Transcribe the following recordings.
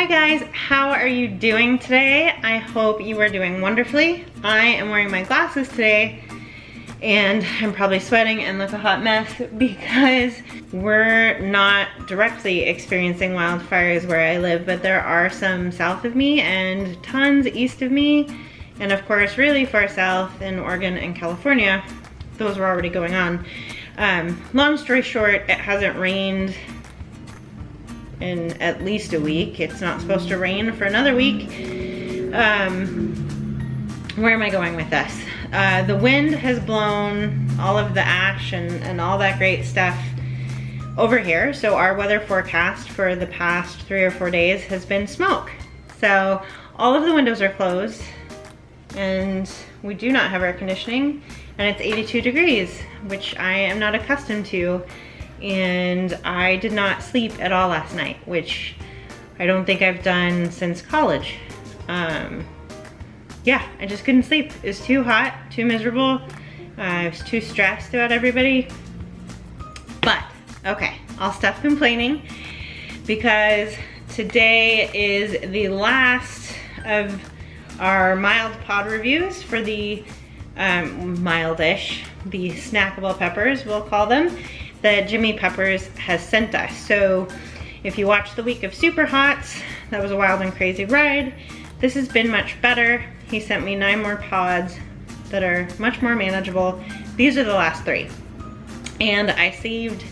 Hi guys, how are you doing today? I hope you are doing wonderfully. I am wearing my glasses today and I'm probably sweating and look a hot mess because we're not directly experiencing wildfires where I live, but there are some south of me and tons east of me, and of course really far south in Oregon and California. Those were already going on. Long story short, it hasn't rained in at least a week. It's not supposed to rain for another week. Where am I going with this? The wind has blown all of the ash and all that great stuff over here. So our weather forecast for the past 3 or 4 days has been smoke. So all of the windows are closed and we do not have air conditioning, and it's 82 degrees, which I am not accustomed to. And I did not sleep at all last night, which I don't think I've done since college. Yeah, I just couldn't sleep. It was too hot, too miserable. I was too stressed about everybody. But, okay, I'll stop complaining because today is the last of our mild pod reviews for the mildish, the snackable peppers, we'll call them, that Jimmy Peppers has sent us. So if you watched the week of Super Hots, that was a wild and crazy ride. This has been much better. He sent me 9 more pods that are much more manageable. These are the last 3. And I saved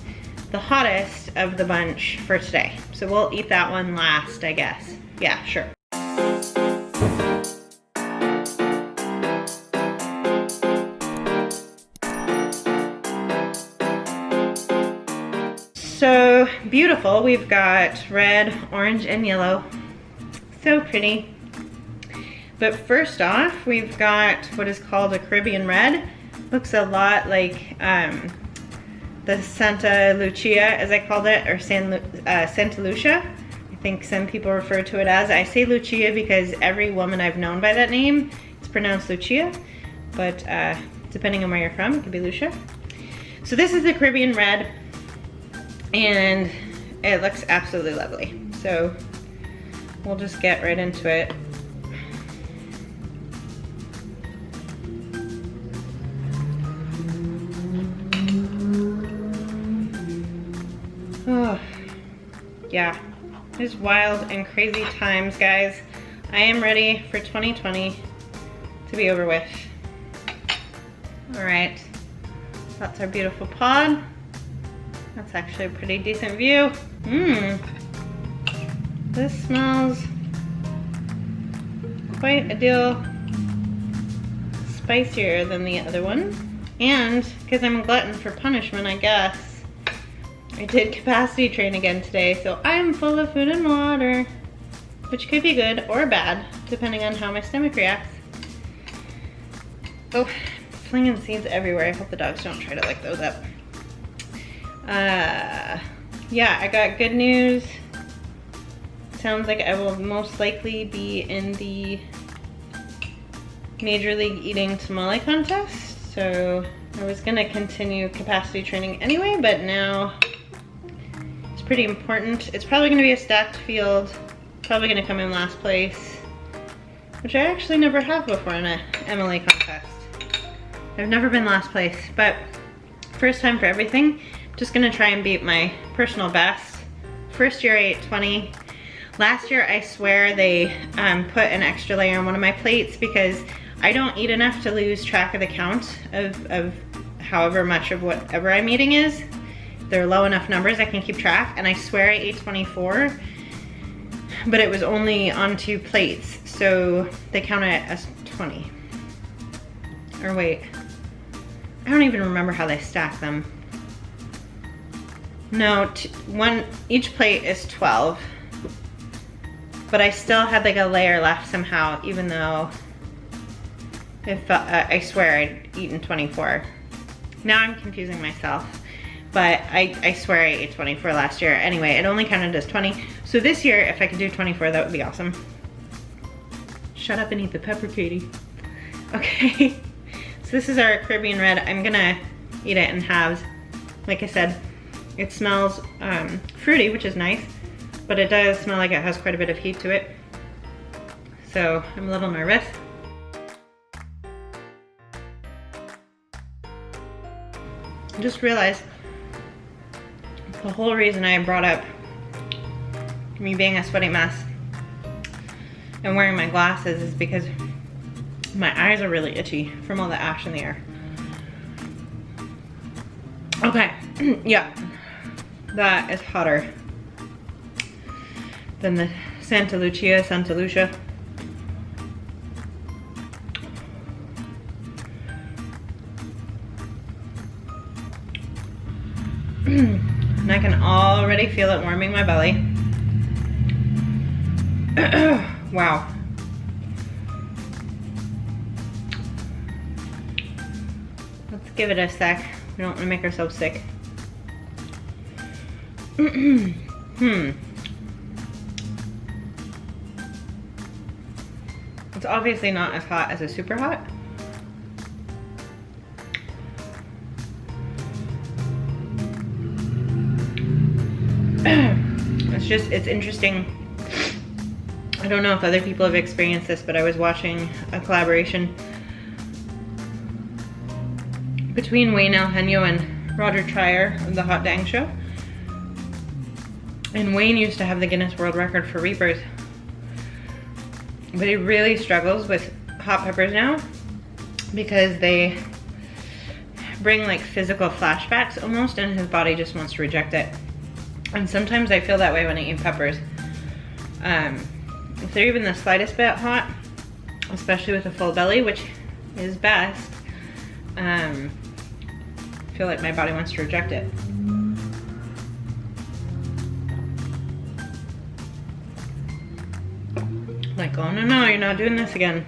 the hottest of the bunch for today. So we'll eat that one last, I guess. Yeah, sure. So beautiful. We've got red, orange, and yellow. So pretty. But first off, we've got what is called a Caribbean red. Looks a lot like the Santa Lucia, as I called it, or Santa Lucia. I think some people refer to it as. I say Lucia because every woman I've known by that name, it's pronounced Lucia. But depending on where you're from, it could be Lucia. So this is the Caribbean red, and it looks absolutely lovely. So we'll just get right into it. Oh, yeah, it's wild and crazy times, guys. I am ready for 2020 to be over with. All right, that's our beautiful pod. That's actually a pretty decent view. This smells quite a deal spicier than the other one. And because I'm a glutton for punishment, I guess, I did capacity train again today, so I'm full of food and water, which could be good or bad, depending on how my stomach reacts. Oh, flinging seeds everywhere. I hope the dogs don't try to lick those up. Yeah, I got good news. Sounds like I will most likely be in the Major League Eating Tamale contest. So I was gonna continue capacity training anyway, but now it's pretty important. It's probably gonna be a stacked field. Probably gonna come in last place, which I actually never have before in a MLA contest. I've never been last place, but first time for everything. Just gonna try and beat my personal best. First year I ate 20. Last year I swear they put an extra layer on one of my plates because I don't eat enough to lose track of the count of however much of whatever I'm eating is. They're low enough numbers I can keep track, and I swear I ate 24, but it was only on 2 plates, so they count it as 20. Or wait, I don't even remember how they stack them. No, each plate is 12, but I still had like a layer left somehow, even though I swear I'd eaten 24. Now I'm confusing myself, but I swear I ate 24 last year. Anyway, it only counted as 20. So this year, if I could do 24, that would be awesome. Shut up and eat the pepper, Katie. Okay, so this is our Caribbean red. I'm gonna eat it in halves. Like I said, it smells fruity, which is nice. but it does smell like it has quite a bit of heat to it. So I'm a little nervous. I just realized the whole reason I brought up me being a sweaty mess and wearing my glasses is because my eyes are really itchy from all the ash in the air. Okay, yeah, that is hotter than the Santa Lucia. And I can already feel it warming my belly. Wow. Let's give it a sec. We don't want to make ourselves sick. It's obviously not as hot as a super hot. It's interesting. I don't know if other people have experienced this, but I was watching a collaboration between Wayne Eugenio and Roger Trier of the Hot Dang Show. And Wayne used to have the Guinness World Record for Reapers, but he really struggles with hot peppers now because they bring like physical flashbacks almost, and his body just wants to reject it. And sometimes I feel that way when I eat peppers. If they're even the slightest bit hot, especially with a full belly, which is best, I feel like my body wants to reject it. Like, oh no, you're not doing this again.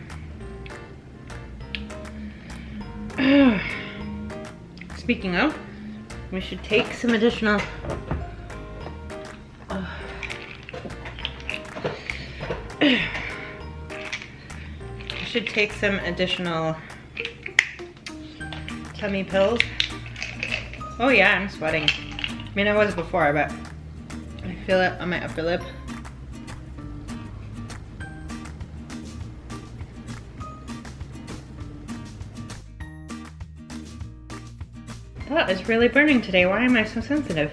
Speaking of, we should take some additional tummy pills. Oh yeah, I'm sweating. I mean, I was before, but I feel it on my upper lip. That is really burning today. Why am I so sensitive?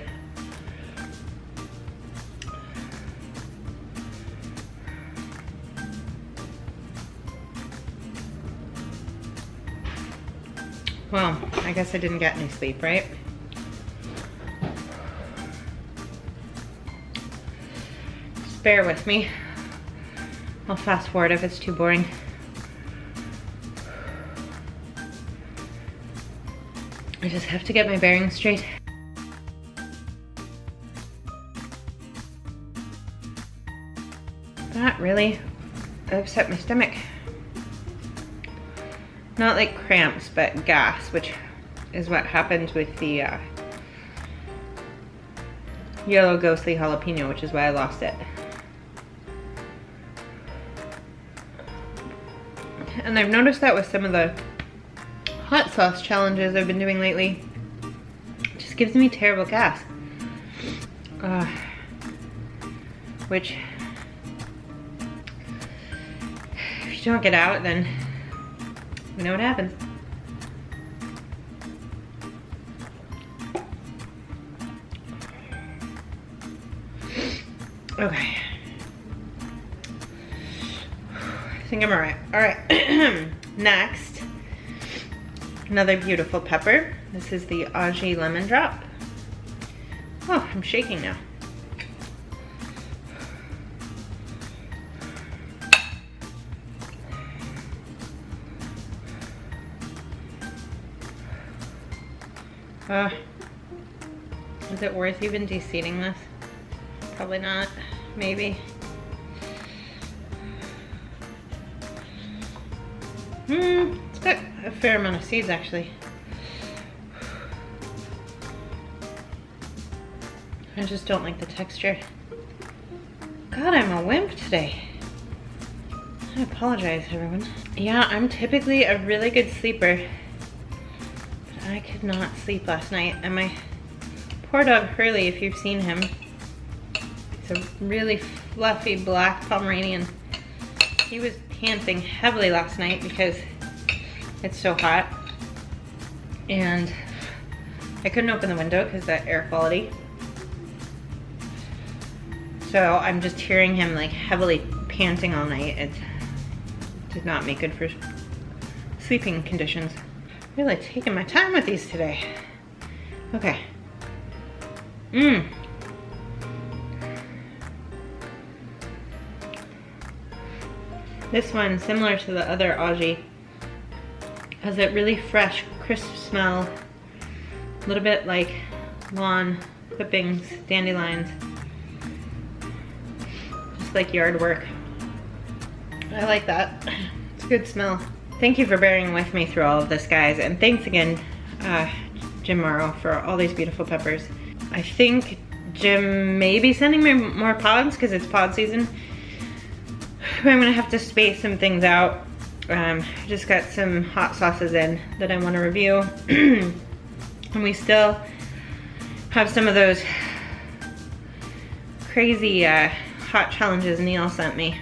Well, I guess I didn't get any sleep, right? Just bear with me. I'll fast forward if it's too boring. I just have to get my bearings straight. That really upset my stomach. Not like cramps, but gas, which is what happens with the yellow ghostly jalapeno, which is why I lost it. And I've noticed that with some of the hot sauce challenges I've been doing lately. It just gives me terrible gas. Which, if you don't get out, then you know what happens. Okay. I think I'm alright. Alright. Next, another beautiful pepper. This is the Aji Lemon Drop. Oh, I'm shaking now. Is it worth even de-seeding this? Probably not. Maybe. It's got a fair amount of seeds actually. I just don't like the texture. God, I'm a wimp today. I apologize, everyone. Yeah, I'm typically a really good sleeper. I could not sleep last night, and my poor dog Hurley, if you've seen him, he's a really fluffy black Pomeranian. He was panting heavily last night because it's so hot. And I couldn't open the window because of the air quality. So I'm just hearing him like heavily panting all night. It did not make good for sleeping conditions. Really taking my time with these today. Okay. This one, similar to the other Aussie, has that really fresh, crisp smell. A little bit like lawn clippings, dandelions. Just like yard work. I like that. It's a good smell. Thank you for bearing with me through all of this, guys. And thanks again, Jim Morrow, for all these beautiful peppers. I think Jim may be sending me more pods because it's pod season. But I'm gonna have to space some things out. I just got some hot sauces in that I want to review. And we still have some of those crazy hot challenges Neil sent me.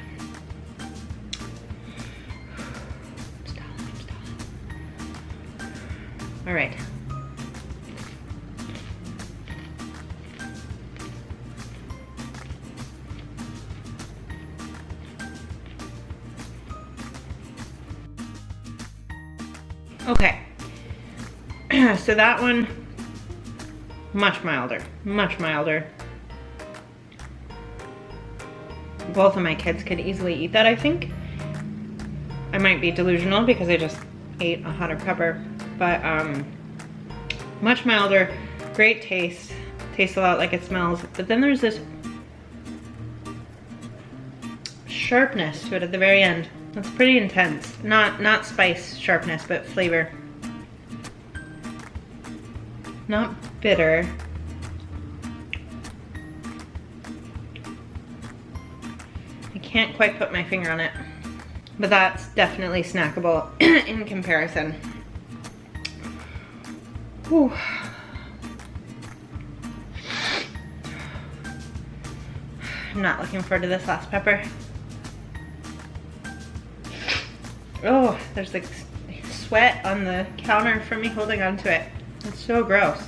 All right. Okay, so that one, much milder, much milder. Both of my kids could easily eat that, I think. I might be delusional because I just ate a hotter pepper, but much milder, great taste, tastes a lot like it smells, but then there's this sharpness to it at the very end. It's pretty intense. Not spice sharpness, but flavor. Not bitter. I can't quite put my finger on it, but that's definitely snackable in comparison. Whew. I'm not looking forward to this last pepper. Oh, there's like sweat on the counter from me holding onto it. It's so gross.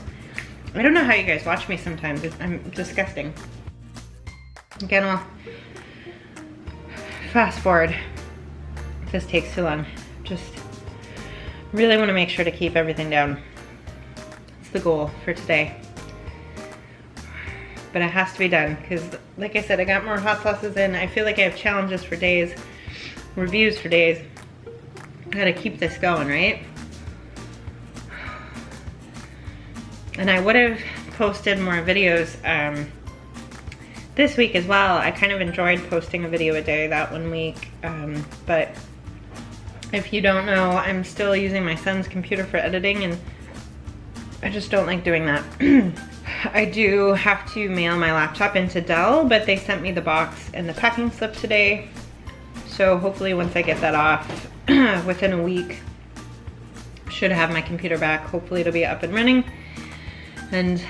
I don't know how you guys watch me sometimes. I'm disgusting. Again, I'll fast forward if this takes too long. Just really want to make sure to keep everything down. It's the goal for today. But it has to be done because, like I said, I got more hot sauces in. I feel like I have challenges for days, reviews for days. I gotta keep this going, right? And I would have posted more videos this week as well. I kind of enjoyed posting a video a day that 1 week. But if you don't know, I'm still using my son's computer for editing and I just don't like doing that. I do have to mail my laptop into Dell, but they sent me the box and the packing slip today. So hopefully once I get that off, within a week, should have my computer back. Hopefully it'll be up and running and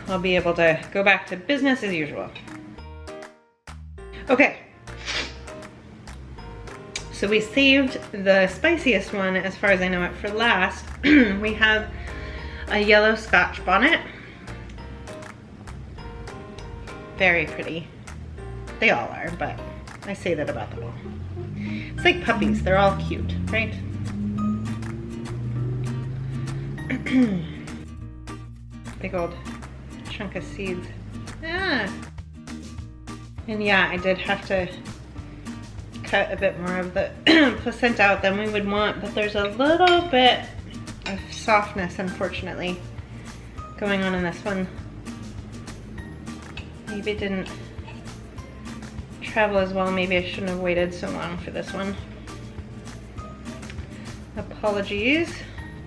I'll be able to go back to business as usual. Okay, so we saved the spiciest one, as far as I know it, for last. We have a yellow Scotch Bonnet. Very pretty. They all are, but I say that about them all. It's like puppies, they're all cute, right? Big old chunk of seeds. Ah. And yeah, I did have to cut a bit more of the placenta out than we would want, but there's a little bit of softness, unfortunately, going on in this one. Maybe it didn't travel as well. Maybe I shouldn't have waited so long for this one. Apologies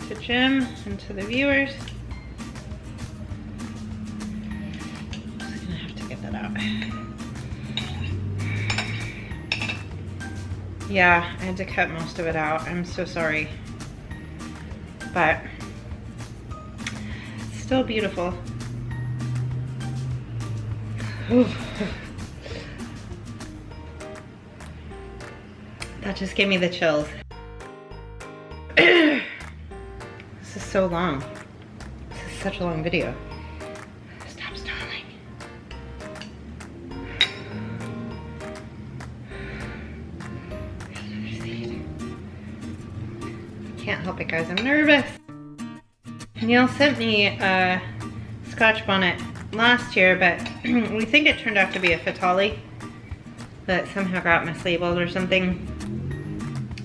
to Jim and to the viewers. Just gonna have to get that out. Yeah, I had to cut most of it out. I'm so sorry. But it's still beautiful. Ooh. That just gave me the chills. This is so long. This is such a long video. Stop stalling. Can't help it, guys. I'm nervous. Neil sent me a Scotch Bonnet last year, but we think it turned out to be a Fatale that somehow got mislabeled or something.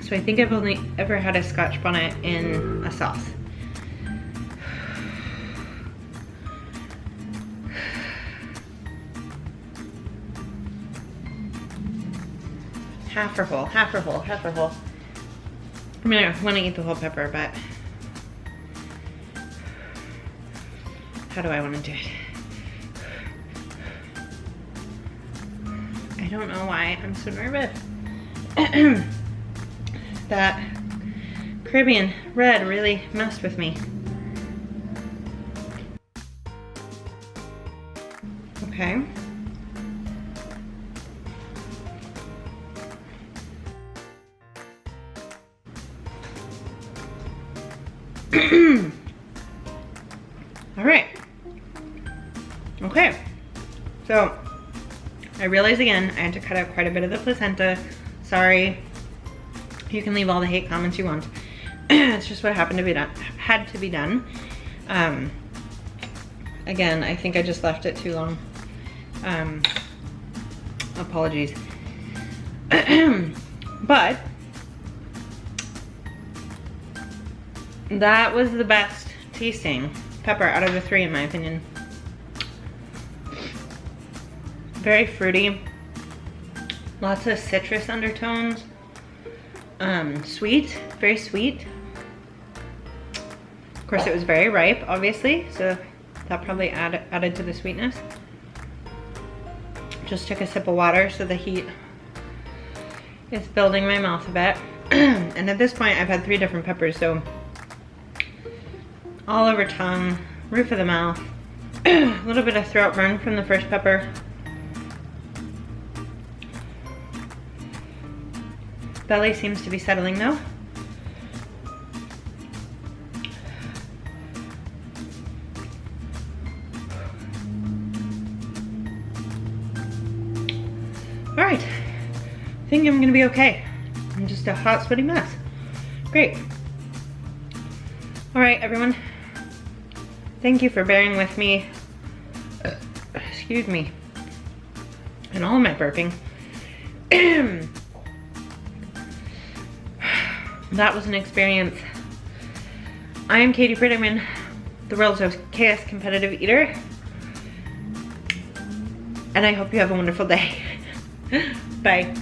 So I think I've only ever had a Scotch Bonnet in a sauce. Half or whole, half or whole, half or whole. I mean, I want to eat the whole pepper, but how do I want to do it? I don't know why I'm so nervous. That Caribbean red really messed with me. Okay. All right. Okay. So I realize again, I had to cut out quite a bit of the placenta. Sorry. You can leave all the hate comments you want. It's just what happened to be done. Had to be done. Again, I think I just left it too long. Apologies. But that was the best tasting pepper out of the three, in my opinion. Very fruity. Lots of citrus undertones. Sweet, very sweet. Of course, it was very ripe, obviously, so that probably added to the sweetness. Just took a sip of water, so the heat is building my mouth a bit. And at this point, I've had 3 different peppers, so all over tongue, roof of the mouth, a little bit of throat burn from the first pepper. Belly seems to be settling though. All right, I think I'm gonna be okay. I'm just a hot, sweaty mess. Great. All right, everyone. Thank you for bearing with me. Excuse me. And all my burping. That was an experience. I am Katie Prettyman, the world's Okayest competitive eater. And I hope you have a wonderful day. Bye.